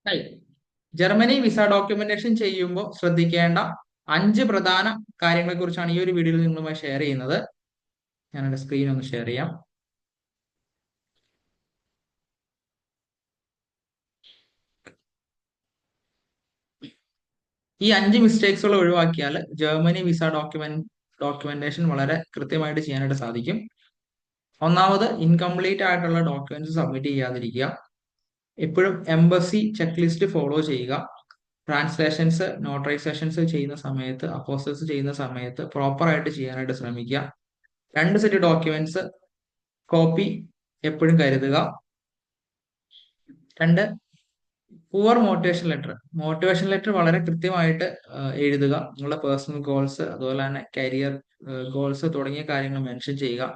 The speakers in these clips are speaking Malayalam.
ഹായ്. ജർമ്മനി വിസ ഡോക്യുമെന്റേഷൻ ചെയ്യുമ്പോൾ ശ്രദ്ധിക്കേണ്ട 5 പ്രധാന കാര്യങ്ങളെ കുറിച്ചാണ് ഈ ഒരു വീഡിയോയിൽ നിങ്ങളുമായി ഷെയർ ചെയ്യുന്നത്. ഞാൻ എൻ്റെ സ്ക്രീൻ ഒന്ന് ഷെയർ ചെയ്യാം. ഈ 5 മിസ്റ്റേക്സുകൾ ഒഴിവാക്കിയാൽ ജർമ്മനി വിസ ഡോക്യുമെന്റേഷൻ വളരെ കൃത്യമായിട്ട് ചെയ്യാനായിട്ട് സാധിക്കും. ഒന്നാമത്, ഇൻകംപ്ലീറ്റ് ആയിട്ടുള്ള ഡോക്യുമെന്റ്സ് സബ്മിറ്റ് ചെയ്യാതിരിക്കുക. എപ്പോഴും എംബസി ചെക്ക് ലിസ്റ്റ് ഫോളോ ചെയ്യുക. ട്രാൻസ്ലേഷൻസ്, നോട്ടറൈസേഷൻസ് ചെയ്യുന്ന സമയത്ത്, അപ്പോസ്റ്റൽസ് ചെയ്യുന്ന സമയത്ത് പ്രോപ്പർ ആയിട്ട് ചെയ്യാനായിട്ട് ശ്രമിക്കുക. 2 സെറ്റ് ഡോക്യുമെന്റ്സ് കോപ്പി എപ്പോഴും കരുതുക. 2, പുവർ മോട്ടിവേഷൻ ലെറ്റർ വളരെ കൃത്യമായിട്ട് എഴുതുക. നിങ്ങളുടെ പേഴ്സണൽ ഗോൾസ്, അതുപോലെ തന്നെ കരിയർ ഗോൾസ് തുടങ്ങിയ കാര്യങ്ങൾ മെൻഷൻ ചെയ്യുക.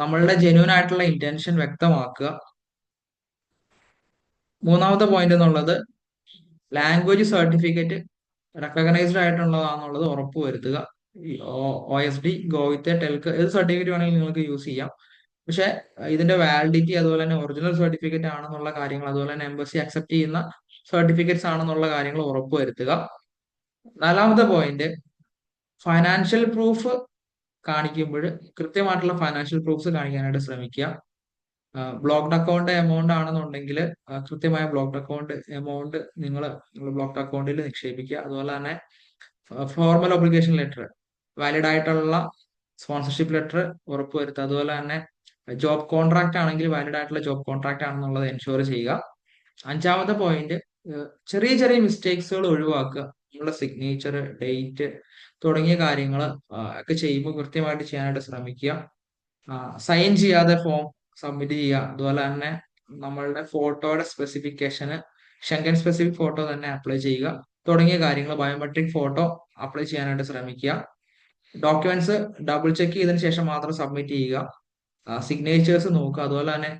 നമ്മളുടെ ജെന്യൂൻ ആയിട്ടുള്ള ഇന്റൻഷൻ വ്യക്തമാക്കുക. മൂന്നാമത്തെ പോയിന്റ് എന്നുള്ളത്, ലാംഗ്വേജ് സർട്ടിഫിക്കറ്റ് റെക്കഗ്നൈസ്ഡ് ആയിട്ടുള്ളതാണെന്നുള്ളത് ഉറപ്പുവരുത്തുക. OSD, ഗോവിത്തെ, ടെൽക്ക് ഏത് സർട്ടിഫിക്കറ്റ് വേണമെങ്കിലും നിങ്ങൾക്ക് യൂസ് ചെയ്യാം. പക്ഷെ ഇതിന്റെ വാലിഡിറ്റി, അതുപോലെ തന്നെ ഒറിജിനൽ സർട്ടിഫിക്കറ്റ് ആണെന്നുള്ള കാര്യങ്ങൾ, അതുപോലെ തന്നെ എംബസി അക്സെപ്റ്റ് ചെയ്യുന്ന സർട്ടിഫിക്കറ്റ്സ് ആണെന്നുള്ള കാര്യങ്ങൾ ഉറപ്പുവരുത്തുക. 4മത്തെ പോയിന്റ്, ഫൈനാൻഷ്യൽ പ്രൂഫ് കാണിക്കുമ്പോൾ കൃത്യമായിട്ടുള്ള ഫൈനാൻഷ്യൽ പ്രൂഫ്സ് കാണിക്കാനായിട്ട് ശ്രമിക്കുക. ബ്ലോക്ക്ഡ് അക്കൗണ്ട് എമൗണ്ട് ആണെന്നുണ്ടെങ്കിൽ കൃത്യമായ ബ്ലോക്ക്ഡ് അക്കൗണ്ട് എമൗണ്ട് നിങ്ങൾ ബ്ലോക്ക്ഡ് അക്കൗണ്ടിൽ നിക്ഷേപിക്കുക. അതുപോലെ തന്നെ ഫോർമൽ ഒബ്ലിഗേഷൻ ലെറ്റർ, വാലിഡ് ആയിട്ടുള്ള സ്പോൺസർഷിപ്പ് ലെറ്റർ ഉറപ്പുവരുത്തുക. അതുപോലെ തന്നെ ജോബ് കോൺട്രാക്ട് ആണെങ്കിൽ വാലിഡ് ആയിട്ടുള്ള ജോബ് കോൺട്രാക്ട് ആണെന്നുള്ളത് എൻഷുർ ചെയ്യുക. 5മത്തെ പോയിന്റ്, ചെറിയ ചെറിയ മിസ്റ്റേക്സുകൾ ഒഴിവാക്കുക. നിങ്ങളുടെ സിഗ്നേച്ചർ, ഡേറ്റ് തുടങ്ങിയ കാര്യങ്ങൾ ഒക്കെ ചെയ്യുമ്പോൾ കൃത്യമായിട്ട് ചെയ്യാനായിട്ട് ശ്രമിക്കുക. സൈൻ ചെയ്യാതെ ഫോം സബ്മിറ്റ് ചെയ്യുക. അതുപോലെ തന്നെ നമ്മളുടെ ഫോട്ടോയുടെ സ്പെസിഫിക്കേഷന് ഷെങ്കൻ സ്പെസിഫിക് ഫോട്ടോ തന്നെ അപ്ലൈ ചെയ്യുക. തുടങ്ങിയ കാര്യങ്ങൾ, ബയോമെട്രിക് ഫോട്ടോ അപ്ലൈ ചെയ്യാനായിട്ട് ശ്രമിക്കുക. ഡോക്യുമെന്റ്സ് ഡബിൾ ചെക്ക് ചെയ്തതിനു ശേഷം മാത്രം സബ്മിറ്റ് ചെയ്യുക. സിഗ്നേച്ചേഴ്സ് നോക്കുക. അതുപോലെ തന്നെ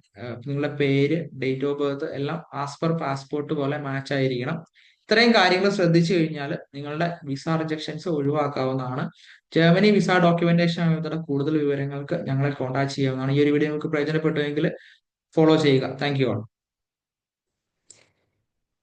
നിങ്ങളുടെ പേര്, ഡേറ്റ് ഓഫ് ബർത്ത് എല്ലാം ആസ് പെർ പാസ്പോർട്ട് പോലെ മാച്ച് ആയിരിക്കണം. ഇത്രയും കാര്യങ്ങൾ ശ്രദ്ധിച്ചു കഴിഞ്ഞാൽ നിങ്ങളുടെ വിസ റിജക്ഷൻസ് ഒഴിവാക്കാവുന്നതാണ്. ജർമ്മനി വിസ ഡോക്യുമെന്റേഷൻ ആയതുകൊണ്ട് കൂടുതൽ വിവരങ്ങൾക്ക് ഞങ്ങളെ കോൺടാക്ട് ചെയ്യാവുന്നതാണ്. ഈ ഒരു വീഡിയോ നിങ്ങൾക്ക് പ്രയോജനപ്പെട്ടുവെങ്കിൽ ഫോളോ ചെയ്യുക. Thank you all.